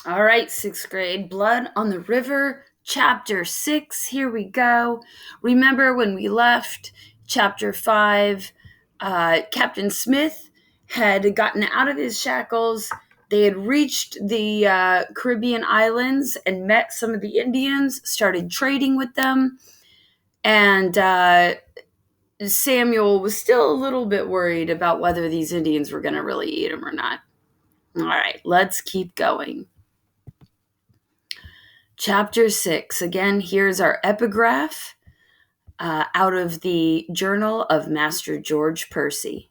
All right, sixth grade, Blood on the River, chapter 6. Here we go. Remember when we left chapter 5, Captain Smith had gotten out of his shackles. They had reached the Caribbean islands and met some of the Indians, started trading with them, and Samuel was still a little bit worried about whether these Indians were going to really eat him or not. All right, let's keep going. Chapter 6. Again, here's our epigraph out of the Journal of Master George Percy.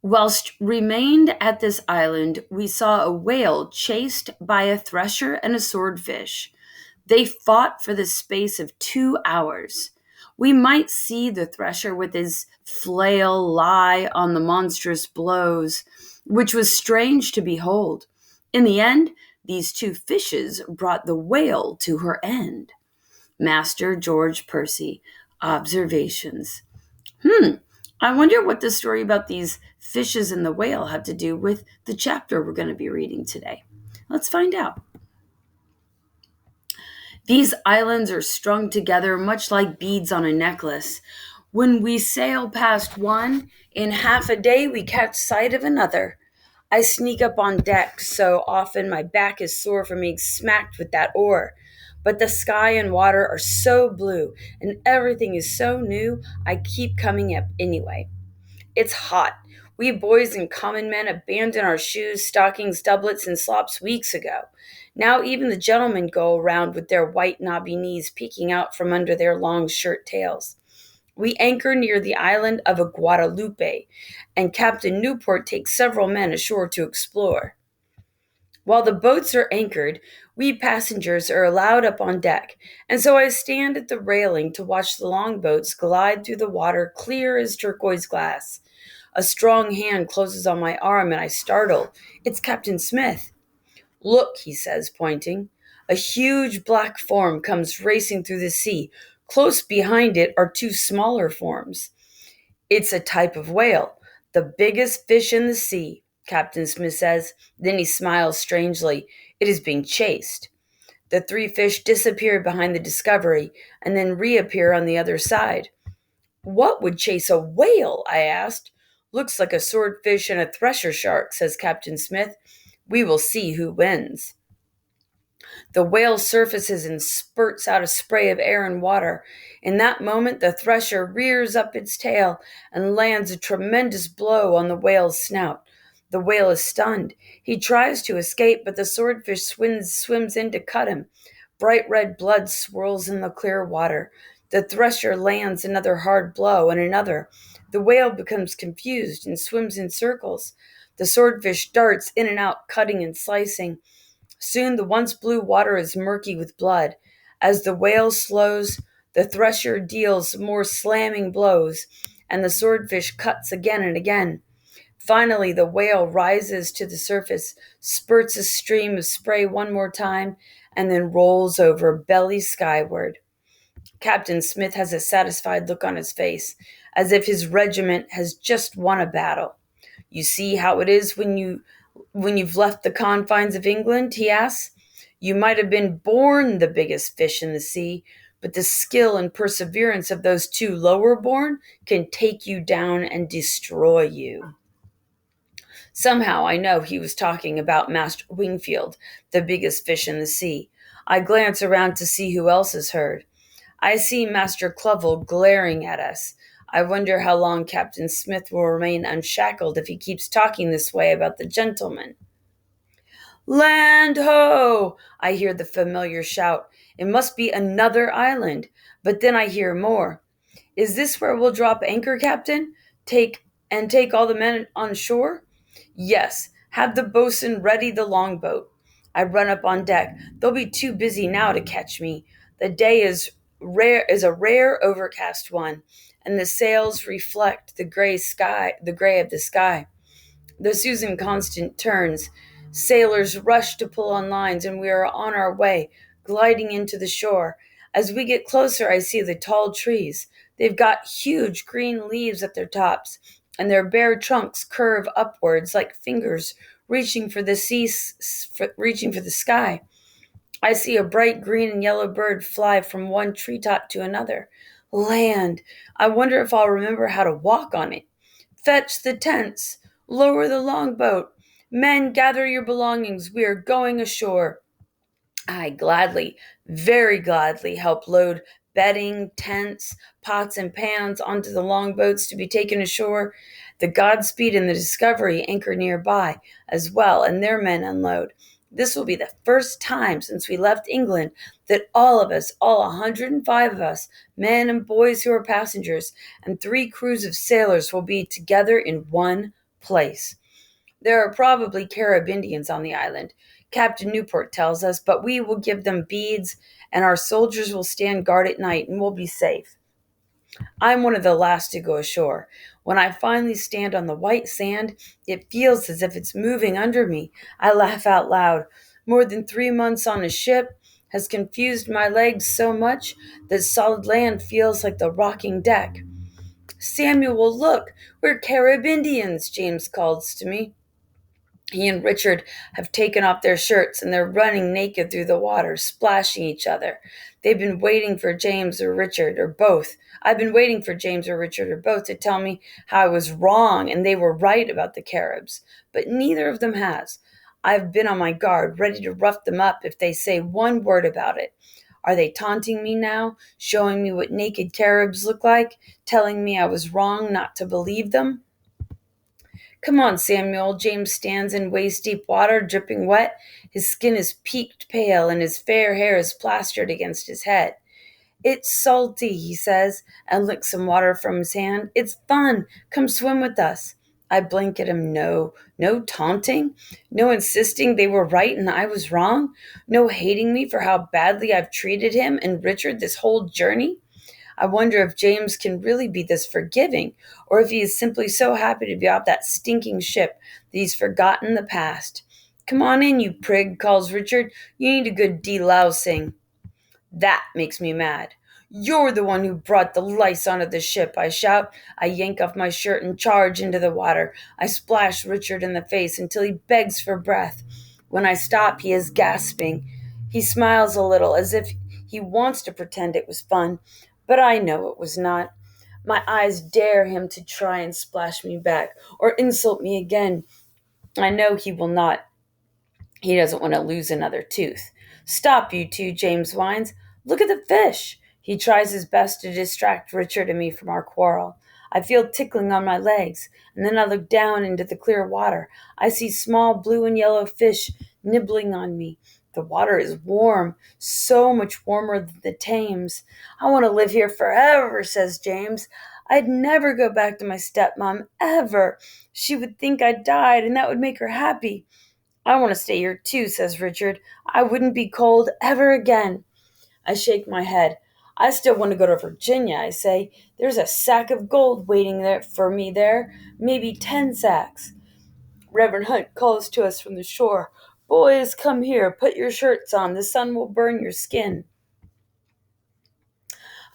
Whilst remained at this island, we saw a whale chased by a thresher and a swordfish. They fought for the space of 2 hours. We might see the thresher with his flail lie on the monstrous blows, which was strange to behold. In the end, these two fishes brought the whale to her end. Master George Percy, Observations. I wonder what the story about these fishes and the whale have to do with the chapter we're going to be reading today. Let's find out. These islands are strung together much like beads on a necklace. When we sail past one, in half a day we catch sight of another. I sneak up on deck so often my back is sore from being smacked with that oar. But the sky and water are so blue and everything is so new, I keep coming up anyway. It's hot. We boys and common men abandoned our shoes, stockings, doublets, and slops weeks ago. Now even the gentlemen go around with their white knobby knees peeking out from under their long shirt tails. We anchor near the island of Guadalupe, and Captain Newport takes several men ashore to explore. While the boats are anchored, we passengers are allowed up on deck, and so I stand at the railing to watch the longboats glide through the water clear as turquoise glass. A strong hand closes on my arm, and I startle. It's Captain Smith. Look, he says, pointing. A huge black form comes racing through the sea. Close behind it are two smaller forms. It's a type of whale, the biggest fish in the sea, Captain Smith says. Then he smiles strangely. It is being chased. The three fish disappear behind the Discovery and then reappear on the other side. What would chase a whale? I asked. Looks like a swordfish and a thresher shark, says Captain Smith. We will see who wins. The whale surfaces and spurts out a spray of air and water. In that moment, the thresher rears up its tail and lands a tremendous blow on the whale's snout. The whale is stunned. He tries to escape, but the swordfish swims in to cut him. Bright red blood swirls in the clear water. The thresher lands another hard blow and another. The whale becomes confused and swims in circles. The swordfish darts in and out, cutting and slicing. Soon the once blue water is murky with blood. As the whale slows, the thresher deals more slamming blows, and the swordfish cuts again and again. Finally, the whale rises to the surface, spurts a stream of spray one more time, and then rolls over belly skyward. Captain Smith has a satisfied look on his face, as if his regiment has just won a battle. You see how it is when you've left the confines of England, he asks. You might have been born the biggest fish in the sea, but the skill and perseverance of those two lower born can take you down and destroy you. Somehow I know he was talking about Master Wingfield, the biggest fish in the sea. I glance around to see who else has heard. I see Master Clovel glaring at us. I wonder how long Captain Smith will remain unshackled if he keeps talking this way about the gentleman. Land ho! I hear the familiar shout. It must be another island. But then I hear more. Is this where we'll drop anchor, Captain? Take all the men on shore? Yes. Have the boatswain ready the longboat. I run up on deck. They'll be too busy now to catch me. The day is a rare overcast one, and the sails reflect the gray of the sky. The Susan Constant turns. Sailors rush to pull on lines, and we are on our way, gliding into the shore. As we get closer, I see the tall trees. They've got huge green leaves at their tops, and their bare trunks curve upwards like fingers reaching for the reaching for the sky. I see a bright green and yellow bird fly from one treetop to another. Land! I wonder if I'll remember how to walk on it. Fetch the tents. Lower the longboat. Men, gather your belongings. We are going ashore. I gladly, very gladly help load bedding, tents, pots, and pans onto the longboats to be taken ashore. The Godspeed and the Discovery anchor nearby as well, and their men unload. This will be the first time since we left England that all of us, all 105 of us, men and boys who are passengers, and 3 crews of sailors will be together in one place. There are probably Carib Indians on the island, Captain Newport tells us, but we will give them beads, and our soldiers will stand guard at night, and we'll be safe. I'm one of the last to go ashore. When I finally stand on the white sand, it feels as if it's moving under me. I laugh out loud. More than 3 months on a ship has confused my legs so much that solid land feels like the rocking deck. Samuel, look, we're Carib Indians, James calls to me. He and Richard have taken off their shirts and they're running naked through the water, splashing each other. They've been waiting for James or Richard or both. I've been waiting for James or Richard or both to tell me how I was wrong and they were right about the Caribs, but neither of them has. I've been on my guard, ready to rough them up if they say one word about it. Are they taunting me now, showing me what naked Caribs look like, telling me I was wrong not to believe them? Come on, Samuel. James stands in waist-deep water, dripping wet. His skin is peaked pale, and his fair hair is plastered against his head. It's salty, he says, and licks some water from his hand. It's fun. Come swim with us. I blink at him. No. No taunting? No insisting they were right and I was wrong? No hating me for how badly I've treated him and Richard this whole journey? I wonder if James can really be this forgiving, or if he is simply so happy to be off that stinking ship that he's forgotten the past. Come on in, you prig, calls Richard. You need a good delousing. That makes me mad. You're the one who brought the lice onto the ship, I shout. I yank off my shirt and charge into the water. I splash Richard in the face until he begs for breath. When I stop, he is gasping. He smiles a little as if he wants to pretend it was fun, but I know it was not. My eyes dare him to try and splash me back or insult me again. I know he will not. He doesn't want to lose another tooth. Stop, you two, James whines. Look at the fish. He tries his best to distract Richard and me from our quarrel. I feel tickling on my legs, and then I look down into the clear water. I see small blue and yellow fish nibbling on me. The water is warm, so much warmer than the Thames. I want to live here forever, says James. I'd never go back to my stepmom, ever. She would think I died, and that would make her happy. I want to stay here too, says Richard. I wouldn't be cold ever again. I shake my head. I still want to go to Virginia, I say. There's a sack of gold waiting there for me there, maybe 10 sacks. Reverend Hunt calls to us from the shore. Boys, come here, put your shirts on. The sun will burn your skin.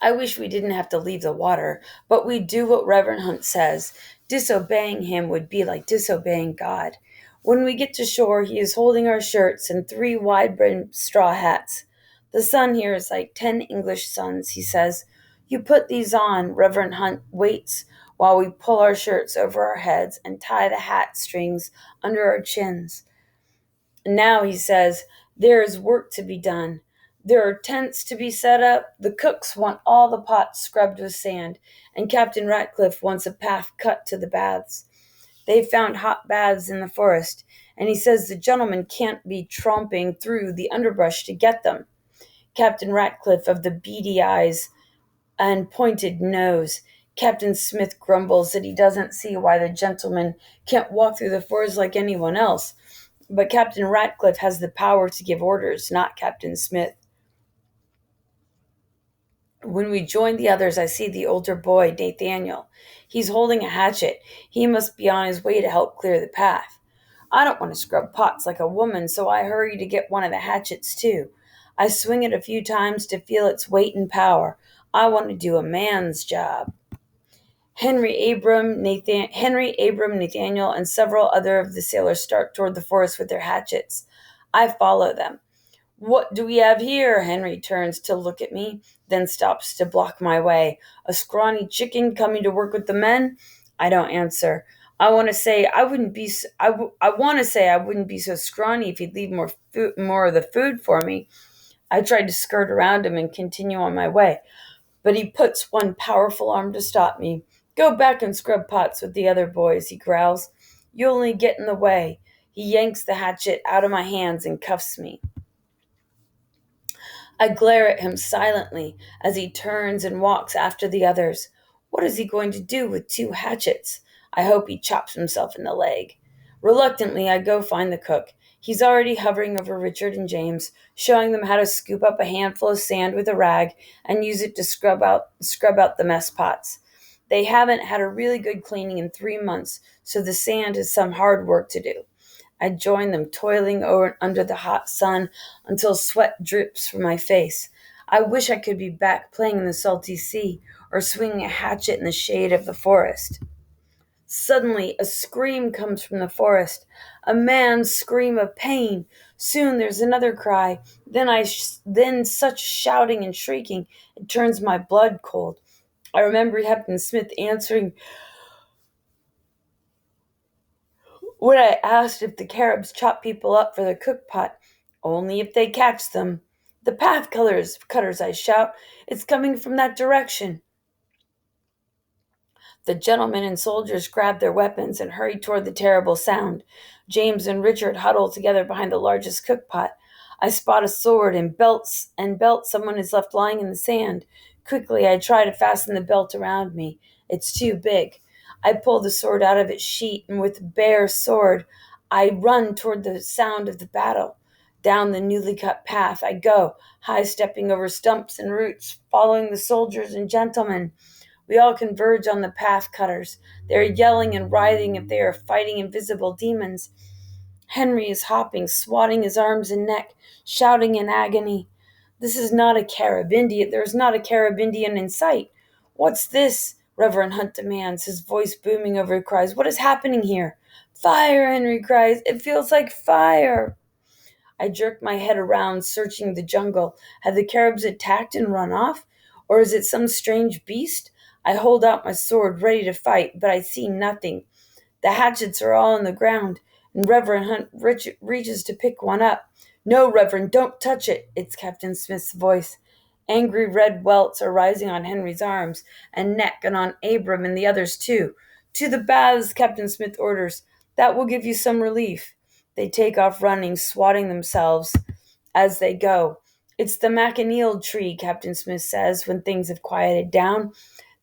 I wish we didn't have to leave the water, but we do what Reverend Hunt says. Disobeying him would be like disobeying God. When we get to shore, he is holding our shirts and 3 wide-brimmed straw hats. The sun here is like 10 English suns, he says. You put these on. Reverend Hunt waits while we pull our shirts over our heads and tie the hat strings under our chins. Now, he says, there is work to be done. There are tents to be set up. The cooks want all the pots scrubbed with sand, and Captain Ratcliffe wants a path cut to the baths. They found hot baths in the forest, and he says the gentlemen can't be tromping through the underbrush to get them. Captain Ratcliffe of the beady eyes and pointed nose. Captain Smith grumbles that he doesn't see why the gentlemen can't walk through the forest like anyone else. But Captain Ratcliffe has the power to give orders, not Captain Smith. When we join the others, I see the older boy, Nathaniel. He's holding a hatchet. He must be on his way to help clear the path. I don't want to scrub pots like a woman, so I hurry to get one of the hatchets too. I swing it a few times to feel its weight and power. I want to do a man's job. Henry, Abram, Nathaniel, and several other of the sailors start toward the forest with their hatchets. I follow them. What do we have here? Henry turns to look at me, then stops to block my way. A scrawny chicken coming to work with the men? I don't answer. I want to say I wouldn't be. I want to say I wouldn't be so scrawny if he'd leave more of the food for me. I tried to skirt around him and continue on my way, but he puts one powerful arm to stop me. Go back and scrub pots with the other boys, he growls. You only get in the way. He yanks the hatchet out of my hands and cuffs me. I glare at him silently as he turns and walks after the others. What is he going to do with two hatchets? I hope he chops himself in the leg. Reluctantly, I go find the cook. He's already hovering over Richard and James, showing them how to scoop up a handful of sand with a rag and use it to scrub out the mess pots. They haven't had a really good cleaning in 3 months, so the sand is some hard work to do. I join them, toiling under the hot sun until sweat drips from my face. I wish I could be back playing in the salty sea or swinging a hatchet in the shade of the forest. Suddenly, a scream comes from the forest, a man's scream of pain. Soon there's another cry. Then such shouting and shrieking, it turns my blood cold. I remember Captain Smith answering when I asked if the Caribs chop people up for the cook pot. Only if they catch them. The cutters, I shout. It's coming from that direction. The gentlemen and soldiers grab their weapons and hurry toward the terrible sound. James and Richard huddle together behind the largest cook pot. I spot a sword and belt someone is left lying in the sand. Quickly, I try to fasten the belt around me. It's too big. I pull the sword out of its sheath, and with bare sword, I run toward the sound of the battle. Down the newly cut path I go, high-stepping over stumps and roots, following the soldiers and gentlemen. We all converge on the path cutters. They are yelling and writhing if they are fighting invisible demons. Henry is hopping, swatting his arms and neck, shouting in agony. This is not a Carib Indian. There is not a Carib Indian in sight. What's this? Reverend Hunt demands, his voice booming over cries. What is happening here? Fire, Henry cries. It feels like fire. I jerk my head around, searching the jungle. Have the Caribs attacked and run off? Or is it some strange beast? I hold out my sword, ready to fight, but I see nothing. The hatchets are all on the ground, and Reverend Hunt reaches to pick one up. No, Reverend, don't touch it. It's Captain Smith's voice. Angry red welts are rising on Henry's arms and neck and on Abram and the others too. To the baths, Captain Smith orders. That will give you some relief. They take off running, swatting themselves as they go. It's the macaneel tree, Captain Smith says when things have quieted down.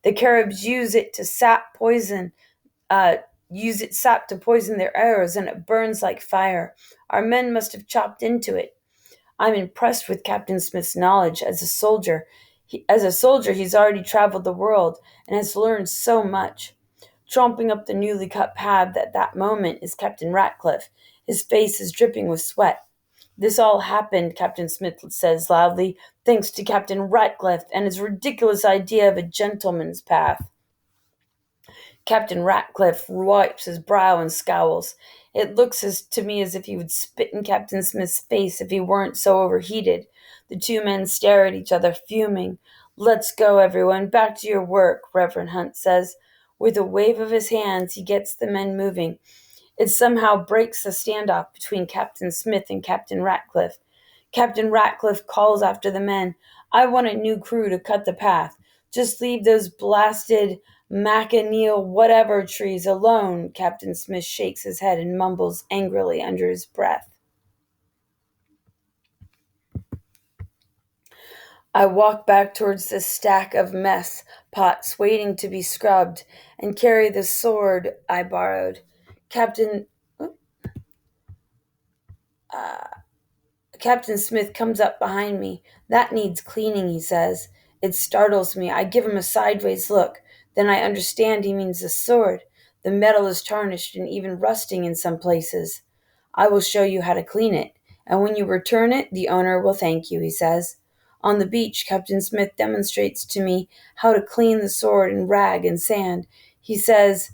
The Caribs use it sap to poison their arrows, and it burns like fire. Our men must have chopped into it. I'm impressed with Captain Smith's knowledge as a soldier. He's already traveled the world and has learned so much. Tromping up the newly cut path at that moment is Captain Ratcliffe. His face is dripping with sweat. This all happened, Captain Smith says loudly, thanks to Captain Ratcliffe and his ridiculous idea of a gentleman's path. Captain Ratcliffe wipes his brow and scowls. It looks to me as if he would spit in Captain Smith's face if he weren't so overheated. The two men stare at each other, fuming. Let's go, everyone. Back to your work, Reverend Hunt says. With a wave of his hands, he gets the men moving. It somehow breaks the standoff between Captain Smith and Captain Ratcliffe. Captain Ratcliffe calls after the men. I want a new crew to cut the path. Just leave those blasted macaneel whatever trees alone. Captain Smith shakes his head and mumbles angrily under his breath. I walk back towards the stack of mess pots waiting to be scrubbed and carry the sword I borrowed. Captain Smith comes up behind me. That needs cleaning, he says. It startles me. I give him a sideways look. Then I understand he means the sword. The metal is tarnished and even rusting in some places. I will show you how to clean it, and when you return it, the owner will thank you, he says. On the beach, Captain Smith demonstrates to me how to clean the sword and rag and sand. He says,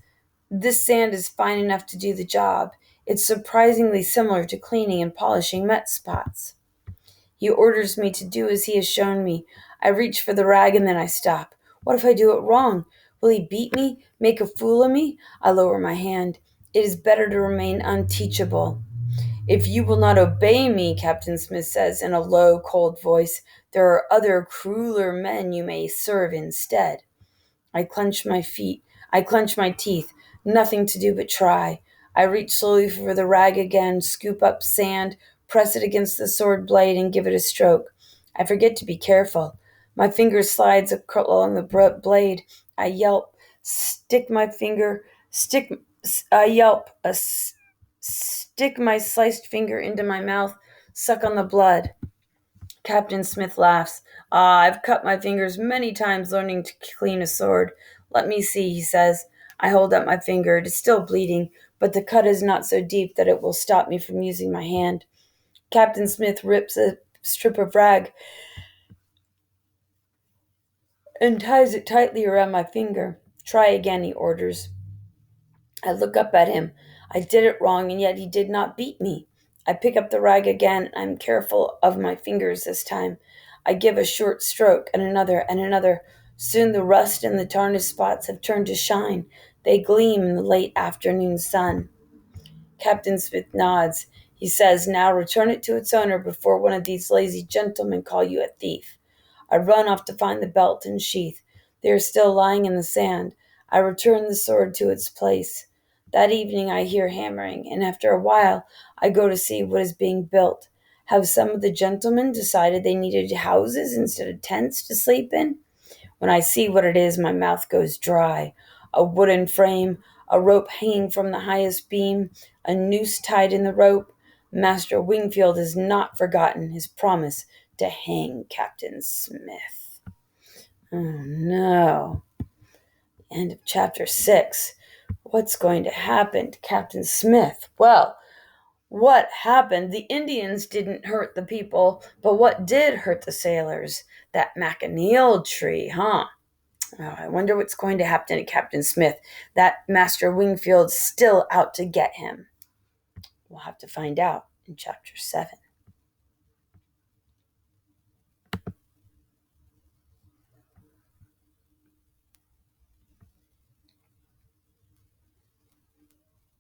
"This sand is fine enough to do the job. It's surprisingly similar to cleaning and polishing met spots." He orders me to do as he has shown me. I reach for the rag and then I stop. What if I do it wrong? Will he beat me? Make a fool of me? I lower my hand. It is better to remain unteachable. "If you will not obey me," Captain Smith says in a low, cold voice, "there are other crueler men you may serve instead." I clench my feet. I clench my teeth. Nothing to do but try. I reach slowly for the rag again, scoop up sand, press it against the sword blade, and give it a stroke. I forget to be careful. My finger slides along the blade. I yelp. Stick my finger. Stick. I yelp. Stick my sliced finger into my mouth. Suck on the blood. Captain Smith laughs. "Ah, I've cut my fingers many times learning to clean a sword. Let me see," he says. I hold up my finger. It is still bleeding, but the cut is not so deep that it will stop me from using my hand. Captain Smith rips a strip of rag and ties it tightly around my finger. "Try again," he orders. I look up at him. I did it wrong, and yet he did not beat me. I pick up the rag again. I'm careful of my fingers this time. I give a short stroke, and another, and another. Soon the rust and the tarnished spots have turned to shine. They gleam in the late afternoon sun. Captain Smith nods. He says, "Now return it to its owner before one of these lazy gentlemen call you a thief." I run off to find the belt and sheath. They are still lying in the sand. I return the sword to its place. That evening I hear hammering, and after a while I go to see what is being built. Have some of the gentlemen decided they needed houses instead of tents to sleep in? When I see what it is, my mouth goes dry. A wooden frame, a rope hanging from the highest beam, a noose tied in the rope. Master Wingfield has not forgotten his promise to hang Captain Smith. Oh no. End of chapter 6. What's going to happen to Captain Smith? Well, what happened? The Indians didn't hurt the people, but what did hurt the sailors? That machineal tree, huh? Oh, I wonder what's going to happen to Captain Smith. That Master Wingfield's still out to get him. We'll have to find out in chapter 7.